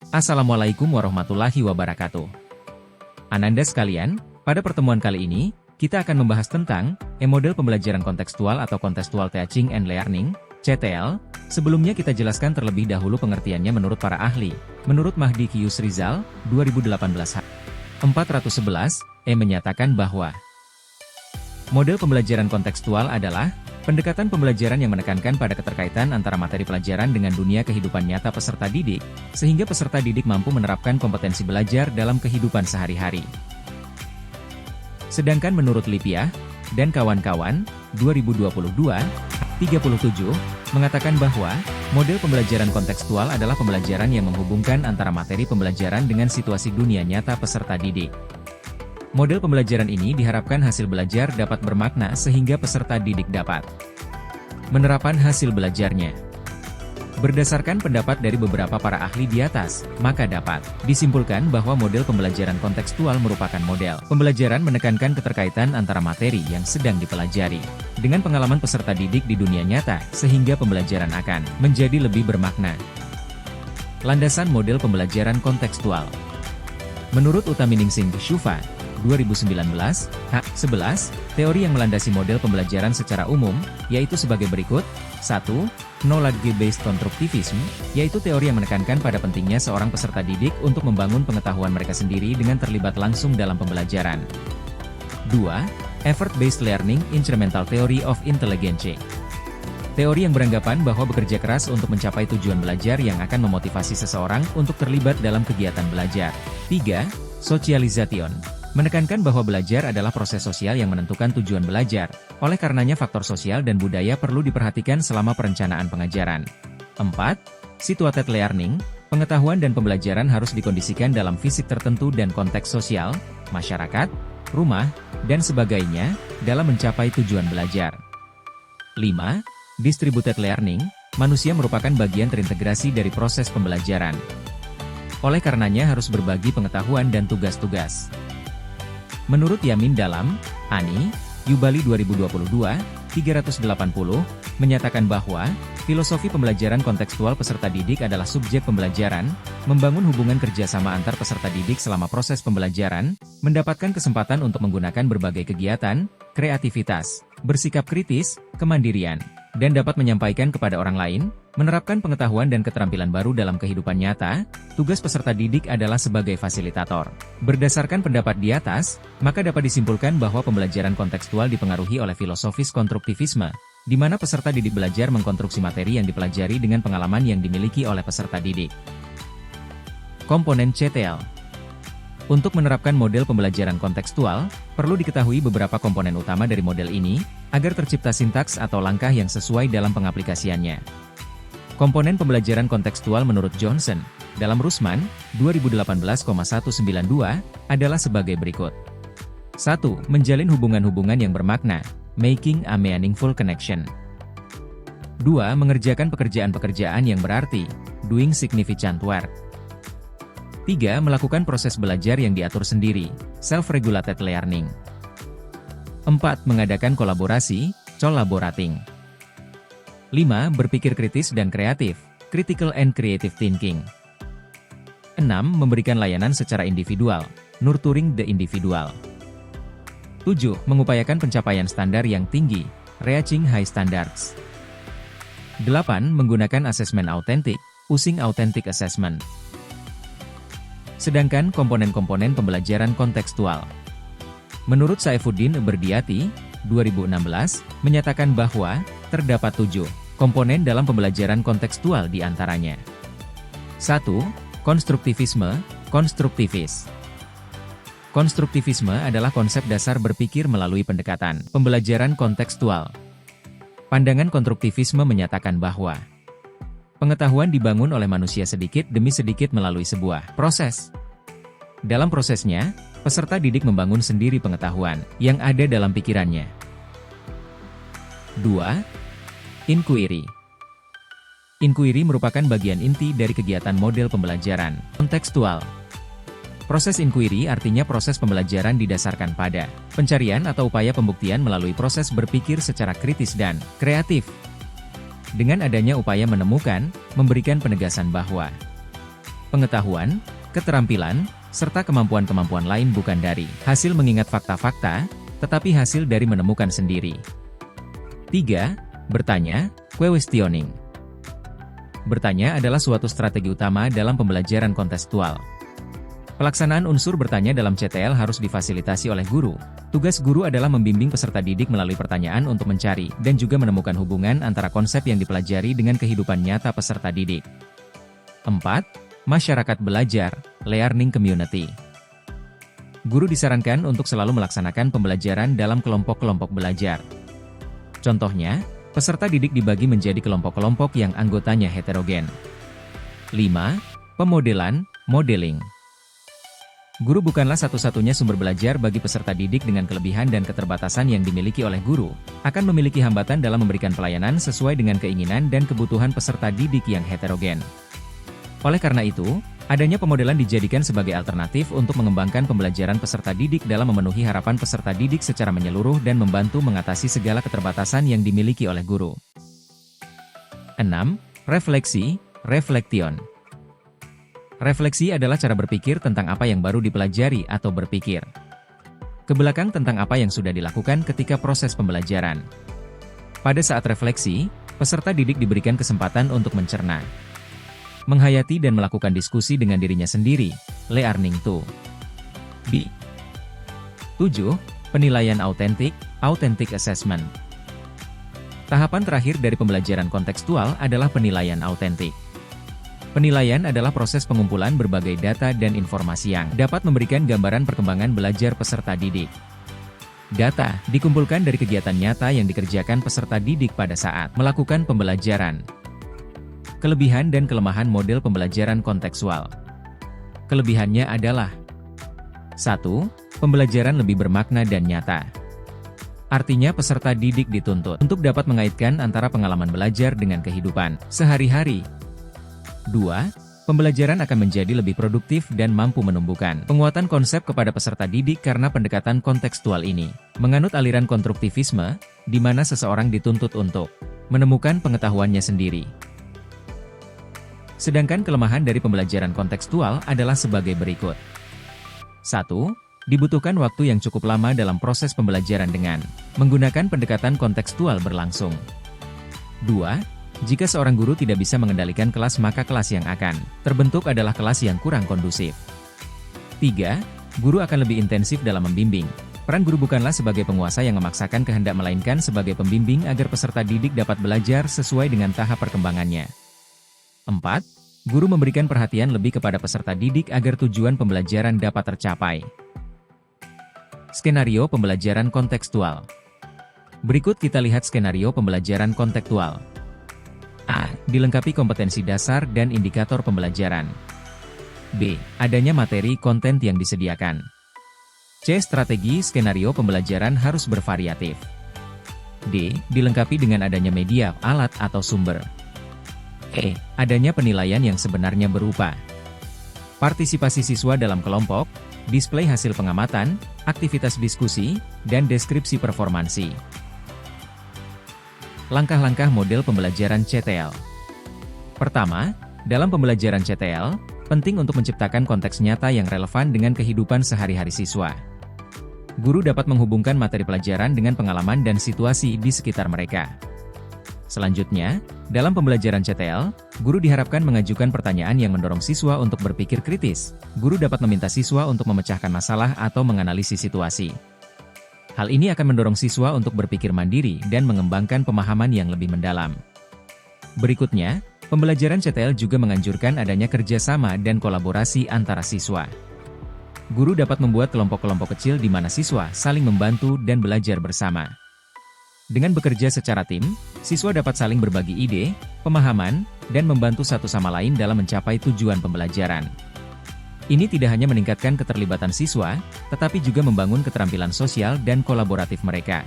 Assalamualaikum warahmatullahi wabarakatuh. Ananda sekalian, pada pertemuan kali ini, kita akan membahas tentang model pembelajaran kontekstual atau Contextual Teaching and Learning, CTL. Sebelumnya kita jelaskan terlebih dahulu pengertiannya menurut para ahli. Menurut Mahdi Q. Rizal, 2018 411, menyatakan bahwa model pembelajaran kontekstual adalah pendekatan pembelajaran yang menekankan pada keterkaitan antara materi pelajaran dengan dunia kehidupan nyata peserta didik, sehingga peserta didik mampu menerapkan kompetensi belajar dalam kehidupan sehari-hari. Sedangkan menurut Lippiah dan kawan-kawan, 2022, 37, mengatakan bahwa model pembelajaran kontekstual adalah pembelajaran yang menghubungkan antara materi pembelajaran dengan situasi dunia nyata peserta didik. Model pembelajaran ini diharapkan hasil belajar dapat bermakna sehingga peserta didik dapat menerapkan hasil belajarnya. Berdasarkan pendapat dari beberapa para ahli di atas, maka dapat disimpulkan bahwa model pembelajaran kontekstual merupakan model pembelajaran menekankan keterkaitan antara materi yang sedang dipelajari dengan pengalaman peserta didik di dunia nyata, sehingga pembelajaran akan menjadi lebih bermakna. Landasan model pembelajaran kontekstual. Menurut Utaminingsih Syufa, 2019, H11, teori yang melandasi model pembelajaran secara umum, yaitu sebagai berikut. 1. Knowledge-based constructivism, yaitu teori yang menekankan pada pentingnya seorang peserta didik untuk membangun pengetahuan mereka sendiri dengan terlibat langsung dalam pembelajaran. 2. Effort-based learning, incremental theory of intelligence. Teori yang beranggapan bahwa bekerja keras untuk mencapai tujuan belajar yang akan memotivasi seseorang untuk terlibat dalam kegiatan belajar. 3. Socialization, menekankan bahwa belajar adalah proses sosial yang menentukan tujuan belajar, oleh karenanya faktor sosial dan budaya perlu diperhatikan selama perencanaan pengajaran. 4. Situated learning, pengetahuan dan pembelajaran harus dikondisikan dalam fisik tertentu dan konteks sosial, masyarakat, rumah, dan sebagainya, dalam mencapai tujuan belajar. 5. Distributed learning, manusia merupakan bagian terintegrasi dari proses pembelajaran. Oleh karenanya harus berbagi pengetahuan dan tugas-tugas. Menurut Yamin Dalam, Ani, Yubali 2022, 380, menyatakan bahwa filosofi pembelajaran kontekstual peserta didik adalah subjek pembelajaran, membangun hubungan kerjasama antar peserta didik selama proses pembelajaran, mendapatkan kesempatan untuk menggunakan berbagai kegiatan, kreativitas, bersikap kritis, kemandirian, dan dapat menyampaikan kepada orang lain, menerapkan pengetahuan dan keterampilan baru dalam kehidupan nyata. Tugas peserta didik adalah sebagai fasilitator. Berdasarkan pendapat di atas, maka dapat disimpulkan bahwa pembelajaran kontekstual dipengaruhi oleh filosofis konstruktivisme, di mana peserta didik belajar mengkonstruksi materi yang dipelajari dengan pengalaman yang dimiliki oleh peserta didik. Komponen CTL. Untuk menerapkan model pembelajaran kontekstual, perlu diketahui beberapa komponen utama dari model ini, agar tercipta sintaks atau langkah yang sesuai dalam pengaplikasiannya. Komponen pembelajaran kontekstual menurut Johnson, dalam Rusman, 2018,192, adalah sebagai berikut. 1. Menjalin hubungan-hubungan yang bermakna, making a meaningful connection. 2. Mengerjakan pekerjaan-pekerjaan yang berarti, doing significant work. 3. Melakukan proses belajar yang diatur sendiri, self-regulated learning. 4. Mengadakan kolaborasi, collaborating. 5. Berpikir kritis dan kreatif, critical and creative thinking. 6. Memberikan layanan secara individual, nurturing the individual. 7. Mengupayakan pencapaian standar yang tinggi, reaching high standards. 8. Menggunakan asesmen autentik, using authentic assessment. Sedangkan komponen-komponen pembelajaran kontekstual. Menurut Saifuddin Berdiati, 2016, menyatakan bahwa terdapat 7 komponen dalam pembelajaran kontekstual di antaranya. 1. Konstruktivisme, konstruktivis. Konstruktivisme adalah konsep dasar berpikir melalui pendekatan pembelajaran kontekstual. Pandangan konstruktivisme menyatakan bahwa pengetahuan dibangun oleh manusia sedikit demi sedikit melalui sebuah proses. Dalam prosesnya, peserta didik membangun sendiri pengetahuan yang ada dalam pikirannya. 2. Inquiry. Inquiry merupakan bagian inti dari kegiatan model pembelajaran kontekstual. Proses inquiry artinya proses pembelajaran didasarkan pada pencarian atau upaya pembuktian melalui proses berpikir secara kritis dan kreatif. Dengan adanya upaya menemukan, memberikan penegasan bahwa pengetahuan, keterampilan, serta kemampuan-kemampuan lain bukan dari hasil mengingat fakta-fakta, tetapi hasil dari menemukan sendiri. 3. Bertanya, questioning. Bertanya adalah suatu strategi utama dalam pembelajaran kontekstual. Pelaksanaan unsur bertanya dalam CTL harus difasilitasi oleh guru. Tugas guru adalah membimbing peserta didik melalui pertanyaan untuk mencari dan juga menemukan hubungan antara konsep yang dipelajari dengan kehidupan nyata peserta didik. 4. Masyarakat belajar, learning community. Guru disarankan untuk selalu melaksanakan pembelajaran dalam kelompok-kelompok belajar. Contohnya, peserta didik dibagi menjadi kelompok-kelompok yang anggotanya heterogen. 5. Pemodelan, modeling. Guru bukanlah satu-satunya sumber belajar bagi peserta didik. Dengan kelebihan dan keterbatasan yang dimiliki oleh guru, akan memiliki hambatan dalam memberikan pelayanan sesuai dengan keinginan dan kebutuhan peserta didik yang heterogen. Oleh karena itu, adanya pemodelan dijadikan sebagai alternatif untuk mengembangkan pembelajaran peserta didik dalam memenuhi harapan peserta didik secara menyeluruh dan membantu mengatasi segala keterbatasan yang dimiliki oleh guru. 6. Refleksi, reflection. Refleksi adalah cara berpikir tentang apa yang baru dipelajari atau berpikir ke belakang tentang apa yang sudah dilakukan ketika proses pembelajaran. Pada saat refleksi, peserta didik diberikan kesempatan untuk mencerna, menghayati dan melakukan diskusi dengan dirinya sendiri, learning to be. 7. Penilaian autentik, authentic assessment. Tahapan terakhir dari pembelajaran kontekstual adalah penilaian autentik. Penilaian adalah proses pengumpulan berbagai data dan informasi yang dapat memberikan gambaran perkembangan belajar peserta didik. Data dikumpulkan dari kegiatan nyata yang dikerjakan peserta didik pada saat melakukan pembelajaran. Kelebihan dan kelemahan model pembelajaran kontekstual. Kelebihannya adalah 1. Pembelajaran lebih bermakna dan nyata. Artinya peserta didik dituntut untuk dapat mengaitkan antara pengalaman belajar dengan kehidupan sehari-hari. 2. Pembelajaran akan menjadi lebih produktif dan mampu menumbuhkan penguatan konsep kepada peserta didik karena pendekatan kontekstual ini menganut aliran konstruktivisme, di mana seseorang dituntut untuk menemukan pengetahuannya sendiri. Sedangkan kelemahan dari pembelajaran kontekstual adalah sebagai berikut. 1. Dibutuhkan waktu yang cukup lama dalam proses pembelajaran dengan menggunakan pendekatan kontekstual berlangsung. 2. Jika seorang guru tidak bisa mengendalikan kelas, maka kelas yang akan terbentuk adalah kelas yang kurang kondusif. 3. Guru akan lebih intensif dalam membimbing. Peran guru bukanlah sebagai penguasa yang memaksakan kehendak, melainkan sebagai pembimbing agar peserta didik dapat belajar sesuai dengan tahap perkembangannya. 4. Guru memberikan perhatian lebih kepada peserta didik agar tujuan pembelajaran dapat tercapai. Skenario pembelajaran kontekstual. Berikut kita lihat skenario pembelajaran kontekstual. A. Dilengkapi kompetensi dasar dan indikator pembelajaran. B. Adanya materi konten yang disediakan. C. Strategi skenario pembelajaran harus bervariatif. D. Dilengkapi dengan adanya media, alat atau sumber. E. Adanya penilaian yang sebenarnya berupa partisipasi siswa dalam kelompok, display hasil pengamatan, aktivitas diskusi, dan deskripsi performansi. Langkah-langkah model pembelajaran CTL. Pertama, dalam pembelajaran CTL, penting untuk menciptakan konteks nyata yang relevan dengan kehidupan sehari-hari siswa. Guru dapat menghubungkan materi pelajaran dengan pengalaman dan situasi di sekitar mereka. Selanjutnya, dalam pembelajaran CTL, guru diharapkan mengajukan pertanyaan yang mendorong siswa untuk berpikir kritis. Guru dapat meminta siswa untuk memecahkan masalah atau menganalisis situasi. Hal ini akan mendorong siswa untuk berpikir mandiri dan mengembangkan pemahaman yang lebih mendalam. Berikutnya, pembelajaran CTL juga menganjurkan adanya kerjasama dan kolaborasi antara siswa. Guru dapat membuat kelompok-kelompok kecil di mana siswa saling membantu dan belajar bersama. Dengan bekerja secara tim, siswa dapat saling berbagi ide, pemahaman, dan membantu satu sama lain dalam mencapai tujuan pembelajaran. Ini tidak hanya meningkatkan keterlibatan siswa, tetapi juga membangun keterampilan sosial dan kolaboratif mereka.